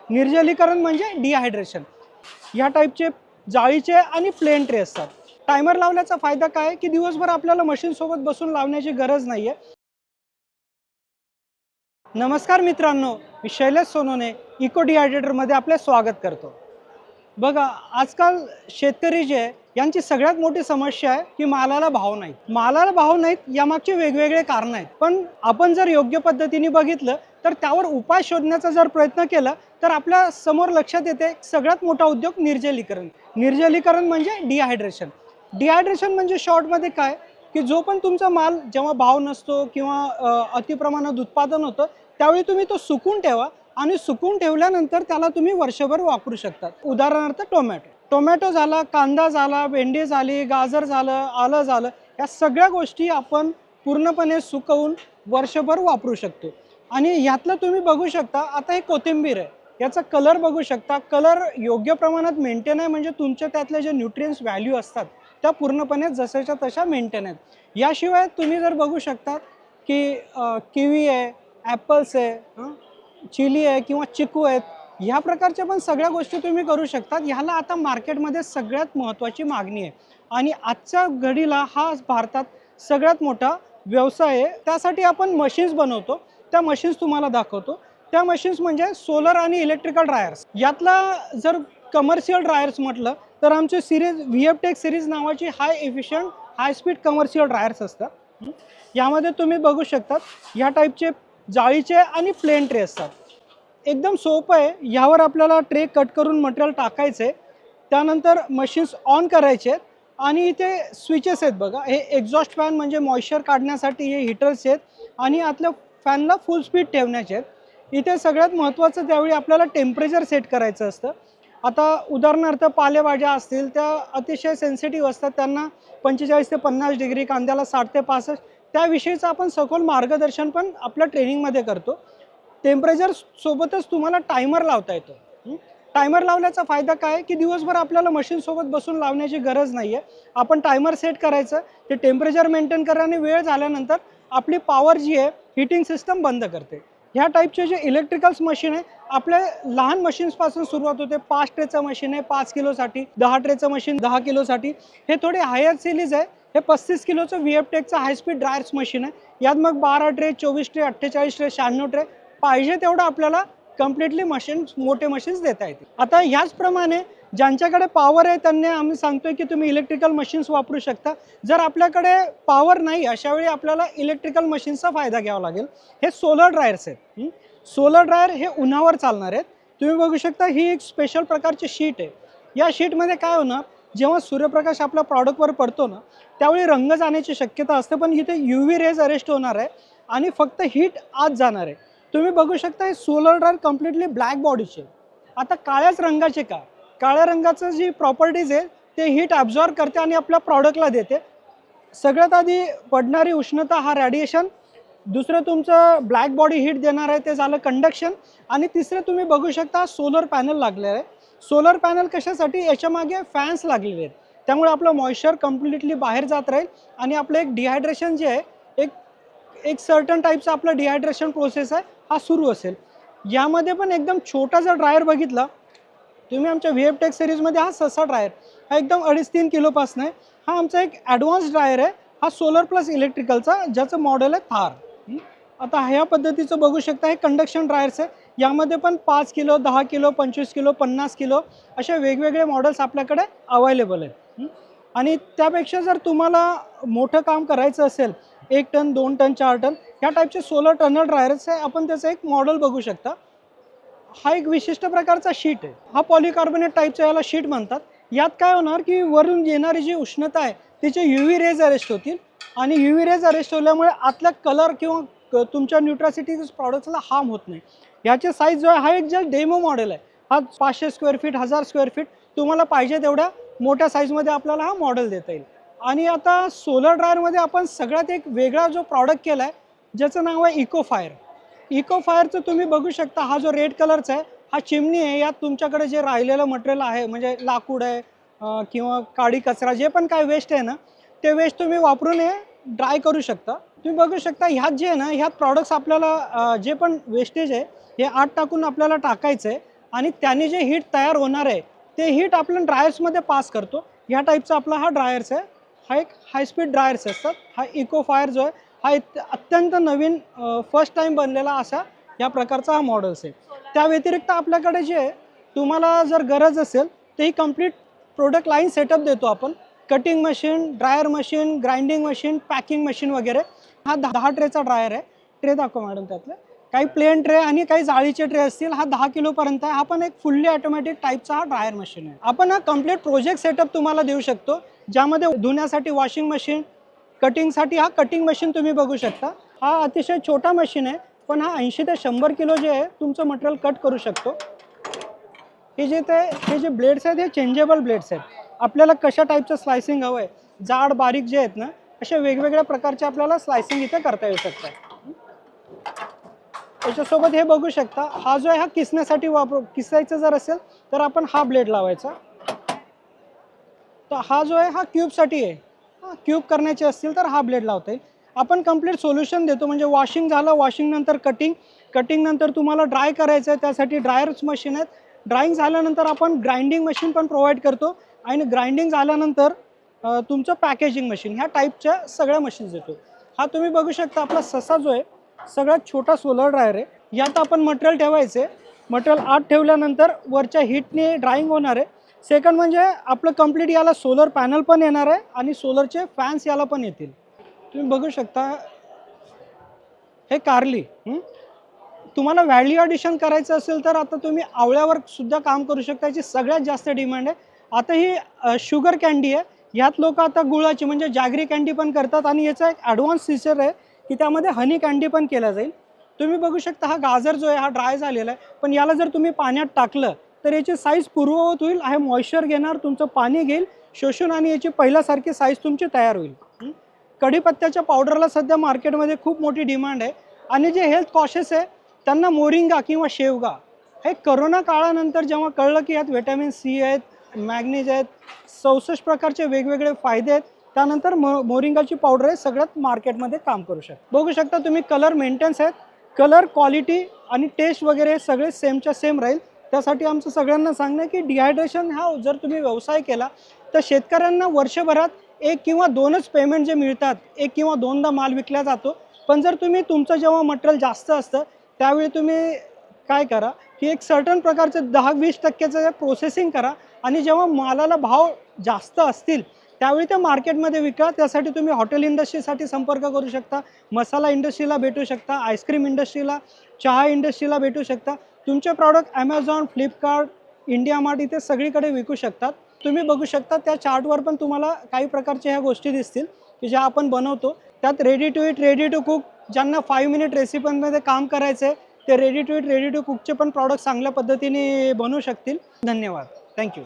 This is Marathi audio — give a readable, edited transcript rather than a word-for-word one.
निर्जलीकरण म्हणजे डिहायड्रेशन. ह्या टाईपचे जाळीचे आणि प्लेन ट्रे असतात. टायमर लावल्याचा फायदा काय की दिवसभर आपल्याला मशीन सोबत बसून लावण्याची गरज नाहीये. नमस्कार मित्रांनो, मी शैलेश सोनोने इको डिहायड्रेटरमध्ये आपले स्वागत करतो. बघा, आजकाल शेतकरी जे आहे यांची सगळ्यात मोठी समस्या आहे की मालाला भाव नाही. मालाला भाव नाहीत यामागचे वेगवेगळे कारण आहेत, पण आपण जर योग्य पद्धतीने बघितलं तर त्यावर उपाय शोधण्याचा जर प्रयत्न केला तर आपल्या समोर लक्षात येते सगळ्यात मोठा उद्योग निर्जलीकरण. निर्जलीकरण म्हणजे डिहायड्रेशन. डिहायड्रेशन म्हणजे शॉर्टमध्ये काय की जो पण तुमचा माल जेव्हा भाव नसतो किंवा अतिप्रमाणात उत्पादन होतं त्यावेळी तुम्ही तो सुकून ठेवा आणि सुकून ठेवल्यानंतर त्याला तुम्ही वर्षभर वापरू शकता. उदाहरणार्थ टोमॅटो झाला, कांदा झाला, भेंडी झाली, गाजर झालं, आलं झालं, या सगळ्या गोष्टी आपण पूर्णपणे सुकवून वर्षभर वापरू शकतो. आणि ह्यातलं तुम्ही बघू शकता, आता हे कोथिंबीर आहे, याचा कलर बघू शकता. कलर योग्य प्रमाणात मेंटेन आहे, म्हणजे तुमच्या त्यातले जे न्यूट्रियन्स व्हॅल्यू असतात त्या पूर्णपणे जशाच्या तशा मेंटेन आहेत. याशिवाय तुम्ही जर बघू शकता की किवी आहे, ॲपल्स आहे, चिली आहे किंवा चिकू आहेत, ह्या प्रकारच्या पण सगळ्या गोष्टी तुम्ही करू शकता. ह्याला आता मार्केटमध्ये सगळ्यात महत्त्वाची मागणी आहे आणि आजच्या घडीला हा भारतात सगळ्यात मोठा व्यवसाय आहे. त्यासाठी आपण मशीन्स बनवतो. त्या मशीन्स तुम्हाला दाखवतो. त्या मशीन्स म्हणजे सोलर आणि इलेक्ट्रिकल ड्रायर्स. यातला जर कमर्शियल ड्रायर्स म्हटलं तर आमचे सिरीज VFTech सिरीज नावाची high efficient high speed commercial dryers असतात. यामध्ये तुम्ही बघू शकता ह्या टाईपचे जाळीचे आणि प्लेन ट्रे असतात. एकदम सोपं आहे. ह्यावर आपल्याला ट्रे कट करून मटेरियल टाकायचं आहे, त्यानंतर मशीन्स ऑन करायचे आहेत आणि इथे स्विचेस आहेत. बघा, हे एक्झॉस्ट फॅन म्हणजे मॉइश्चर काढण्यासाठी हे हीटर्स आहेत आणि आतल्या फॅनला फुल स्पीड ठेवण्याचे आहेत. इथे सगळ्यात महत्त्वाचं त्यावेळी आपल्याला टेम्परेचर सेट करायचं असतं. आता उदाहरणार्थ पालेभाज्या असतील त्या अतिशय सेन्सिटिव्ह असतात, त्यांना 45 ते 50 डिग्री, कांद्याला 60 ते 65, त्याविषयीचं आपण सखोल मार्गदर्शन पण आपल्या ट्रेनिंगमध्ये करतो. टेम्परेचर सोबतच तुम्हाला टायमर लावता येतो. टायमर लावल्याचा फायदा काय की दिवसभर आपल्याला मशीन सोबत बसून लावण्याची गरज नाहीये. आपण टायमर सेट करायचं, ते टेम्परेचर मेंटेन करण्याने वेळ झाल्यानंतर आपली पॉवर जी आहे हीटिंग सिस्टम बंद करते. ह्या टाईपचे जे इलेक्ट्रिकल्स मशीन आहे, आपल्या लहान मशीन्सपासून सुरुवात होते. 5 ट्रेचं मशीन आहे 5 किलोसाठी, 10 ट्रेचं मशीन 10 किलोसाठी. हे थोडे हायर सिरीज आहे. हे 35 किलोचं VFTechचं हाय स्पीड ड्रायर्स मशीन आहे. यात मग 12 ट्रे, 24 ट्रे, 48 ट्रे, 96 ट्रे, पाहिजे तेवढं आपल्याला कम्प्लिटली मशीन्स, मोठे मशीन्स देता येतील. आता ह्याचप्रमाणे ज्यांच्याकडे पॉवर आहे त्यांना आम्ही सांगतोय की तुम्ही इलेक्ट्रिकल मशीन्स वापरू शकता. जर आपल्याकडे पॉवर नाही, अशा वेळी आपल्याला इलेक्ट्रिकल मशीन्सचा फायदा घ्यावा लागेल. हे सोलर ड्रायर्स आहेत. सोलर ड्रायर हे उन्हावर चालणार आहेत. तुम्ही बघू शकता ही एक स्पेशल प्रकारची शीट आहे. या शीटमध्ये काय होणार, जेव्हा सूर्यप्रकाश आपल्या प्रॉडक्टवर पडतो ना त्यावेळी रंग जाण्याची शक्यता असते, पण इथे UV रेज अरेस्ट होणार आहे आणि फक्त हीट आत जाणार आहे. तुम्ही बघू शकता हे सोलर ड्रायर कम्प्लिटली ब्लॅक बॉडीचे. आता काळ्याच रंगाचे का, काळ्या रंगाचं जी प्रॉपर्टीज आहे ते हीट ॲब्झॉर्ब करते आणि आपल्या प्रॉडक्टला देते. सगळ्यात आधी पडणारी उष्णता हा रॅडिएशन, दुसरं तुमचं ब्लॅक बॉडी हीट देणार आहे ते झालं कंडक्शन, आणि तिसरं तुम्ही बघू शकता सोलर पॅनल लागलेलं आहे. सोलर पॅनल कशासाठी, याच्या मागे फॅन्स लागलेले आहेत. त्यामुळे आपलं मॉइश्चर कम्प्लिटली बाहेर जात राहील आणि आपलं एक डिहायड्रेशन जे आहे, एक सर्टन टाईपचं आपलं डिहायड्रेशन प्रोसेस आहे हा सुरू असेल. यामध्ये पण एकदम छोटा जर ड्रायर बघितला तुम्ही आमच्या VFTech सिरीजमध्ये, हा ससा ड्रायर हा एकदम 2.5-3 किलोपासून आहे. हा आमचा एक ॲडव्हान्स ड्रायर आहे. हा सोलर प्लस इलेक्ट्रिकलचा, ज्याचं मॉडेल आहे थार. आता ह्या पद्धतीचं बघू शकता हे कंडक्शन ड्रायर्स आहे. यामध्ये पण 5 किलो, 10 किलो, 25 किलो, 50 किलो असे वेगवेगळे मॉडेल्स आपल्याकडे अवेलेबल आहेत. आणि त्यापेक्षा जर तुम्हाला मोठं काम करायचं असेल, 1 टन, 2 टन, 4 टन, ह्या टाईपचे सोलर टनल ड्रायर्स आहे. आपण त्याचं एक मॉडेल बघू शकता. हा एक विशिष्ट प्रकारचा शीट आहे. हा पॉलिकार्बोनेट टाईपचा, याला शीट म्हणतात. यात काय होणार की वरून येणारी जी उष्णता आहे तिचे UV रेज अरेस्ट होतील आणि UV रेज अरेस्ट होल्यामुळे आतला कलर किंवा तुमच्या न्यूट्रॅसिटी प्रॉडक्ट्सला हार्म होत नाही. याचे साईज जो आहे हा एक जस्ट डेमो मॉडेल आहे. हा 500 स्क्वेअर फीट, 1000 स्क्वेअर फीट, तुम्हाला पाहिजे तेवढ्या मोठ्या साईजमध्ये आपल्याला हा मॉडेल देता येईल. आणि आता सोलर ड्रायरमध्ये आपण सगळ्यात एक वेगळा जो प्रॉडक्ट केला आहे ज्याचं नाव आहे इको फायर. इको फायरचं तुम्ही बघू शकता, हा जो रेड कलरचा आहे हा चिमणी आहे. यात तुमच्याकडे जे राहिलेलं मटेरियल आहे, म्हणजे लाकूड आहे किंवा काडी कचरा, जे पण काय वेस्ट आहे ना, ते वेस्ट तुम्ही वापरून हे ड्राय करू शकता. तुम्ही बघू शकता ह्यात जे आहे ना, ह्यात प्रॉडक्ट्स आपल्याला जे पण वेस्टेज आहे हे आत टाकून आपल्याला टाकायचं आहे आणि त्याने जे हीट तयार होणार आहे ते हीट आपण ड्रायर्समध्ये पास करतो. ह्या टाईपचा आपला हा ड्रायर्स आहे. हा एक हाय स्पीड ड्रायर्स असतात. हा इको फायर जो आहे हा अत्यंत नवीन फर्स्ट टाईम बनलेला असा या प्रकारचा हा मॉडेल्स आहे. त्या व्यतिरिक्त आपल्याकडे जे आहे तुम्हाला जर गरज असेल तर ही कंप्लीट प्रोडक्ट लाईन सेटअप देतो आपण. Cutting machine, dryer machine, grinding machine, packing machine वगैरे. हा 10 ट्रेचा ड्रायर आहे. ट्रे दाखव मॅडम त्यातले. काही प्लेन ट्रे आणि काही जाळीचे ट्रे असतील. हा 10 किलोपर्यंत आहे. हा पण एक फुल्ली ऑटोमॅटिक टाईपचा हा ड्रायर मशीन आहे. आपण हा कंप्लीट प्रोजेक्ट सेटअप तुम्हाला देऊ शकतो, ज्यामध्ये धुण्यासाठी वॉशिंग मशीन, कटिंगसाठी हा कटिंग मशीन तुम्ही बघू शकता. हा अतिशय छोटा मशीन आहे, पण हा 80 ते 100 किलो जे आहे तुमचं मटेरियल कट करू शकतो. हे जे ब्लेड्स आहेत हे चेंजेबल ब्लेड्स आहेत. आपल्याला कशा टाईपचं स्लायसिंग हवं आहे, जाड बारीक जे आहेत ना अशा वेगवेगळ्या प्रकारचे आपल्याला स्लायसिंग इथे करता येऊ शकतात. त्याच्यासोबत हे बघू शकता, हा जो आहे हा किसण्यासाठी किसायचं जर असेल तर आपण हा ब्लेड लावायचा. तर हा जो आहे हा क्यूबसाठी आहे. क्यूब करण्याचे असतील तर हा ब्लेड लावता येईल. आपण कंप्लीट सोल्युशन देतो, म्हणजे वॉशिंग झालं, वॉशिंग नंतर कटिंग नंतर तुम्हाला ड्राय करायचं आहे त्यासाठी ड्रायर्स मशीन आहेत. ड्रायिंग झाल्यानंतर आपण ग्राइंडिंग मशीन पण प्रोव्हाइड करतो आणि ग्राइंडिंग झाल्यानंतर तुमचं पॅकेजिंग मशीन ह्या टाईपच्या सगळ्या मशीन्स देतो. हा तुम्ही बघू शकता आपला ससा जो आहे सगळ्यात छोटा सोलर ड्रायर आहे. यात आपण मटेरियल ठेवायचे. मटेरियल आत ठेवल्यानंतर वरच्या हीटने ड्राइंग होणार आहे. सेकंड म्हणजे आपलं कंप्लीट याला सोलर पॅनल पण येणार आहे आणि सोलरचे फॅन्स याला पण येतील. तुम्ही बघू शकता हे कारली. तुम्हाला व्हॅल्यू ॲडिशन करायचं असेल तर आता तुम्ही आवळ्यावर सुद्धा काम करू शकता. याची सगळ्यात जास्त डिमांड आहे. आता ही शुगर कँडी आहे. ह्यात लोक आता गुळाची म्हणजे जॅगरी कँडी पण करतात आणि याचा एक ॲडव्हान्स फीचर आहे की त्यामध्ये हनी कँडी पण केला जाईल. तुम्ही बघू शकता हा गाजर जो आहे हा ड्राय झालेला आहे, पण याला जर तुम्ही पाण्यात टाकलं तर याची साईज पूर्ववत होईल. हे मॉइश्चर घेणार, तुमचं पाणी घेईल शोषून आणि याची पहिल्यासारखी साईज तुमची तयार होईल. कढीपत्त्याच्या पावडरला सध्या मार्केटमध्ये खूप मोठी डिमांड आहे आणि जे हेल्थ कॉशियस आहे त्यांना मोरिंगा किंवा शेवगा हे करोना काळानंतर जेव्हा कळलं की यात व्हिटॅमिन सी आहेत, मॅग्नीज आहेत, 64 प्रकारचे वेगवेगळे फायदे आहेत, त्यानंतर मोरिंगाची पावडर हे सगळ्यात मार्केटमध्ये काम करू शकते. बघू शकता तुम्ही कलर मेंटेन्स आहेत. कलर, क्वालिटी आणि टेस्ट वगैरे सगळे सेमच्या सेम राहील. त्यासाठी आमचं सगळ्यांना सांगणं आहे की डिहायड्रेशन हा जर तुम्ही व्यवसाय केला तर शेतकऱ्यांना वर्षभरात 1 किंवा 2च पेमेंट जे मिळतात, 1 किंवा 2दा माल विकला जातो. पण जर तुम्ही तुमचं जेव्हा मटेरियल जास्त असतं त्यावेळी तुम्ही काय करा की एक सर्टन प्रकारचं 10-20% प्रोसेसिंग करा आणि जेव्हा मालाला भाव जास्त असतील त्यावेळी ते मार्केटमध्ये विका. त्यासाठी तुम्ही हॉटेल इंडस्ट्रीसाठी संपर्क करू शकता, मसाला इंडस्ट्रीला भेटू शकता, आईस्क्रीम इंडस्ट्रीला, चहा इंडस्ट्रीला भेटू शकता. तुमचे product Amazon, Flipkart, India mart इथे सगळीकडे विकू शकतात. तुम्ही बघू शकता त्या चार्टवर पण तुम्हाला काही प्रकारच्या ह्या गोष्टी दिसतील की ज्या आपण बनवतो. त्यात ready to eat, ready to cook, ज्यांना 5 मिनिट रेसिपीमध्ये काम करायचं आहे ते ready to eat, ready to कुकचे पण प्रॉडक्ट चांगल्या पद्धतीने बनवू शकतील. धन्यवाद. थँक्यू.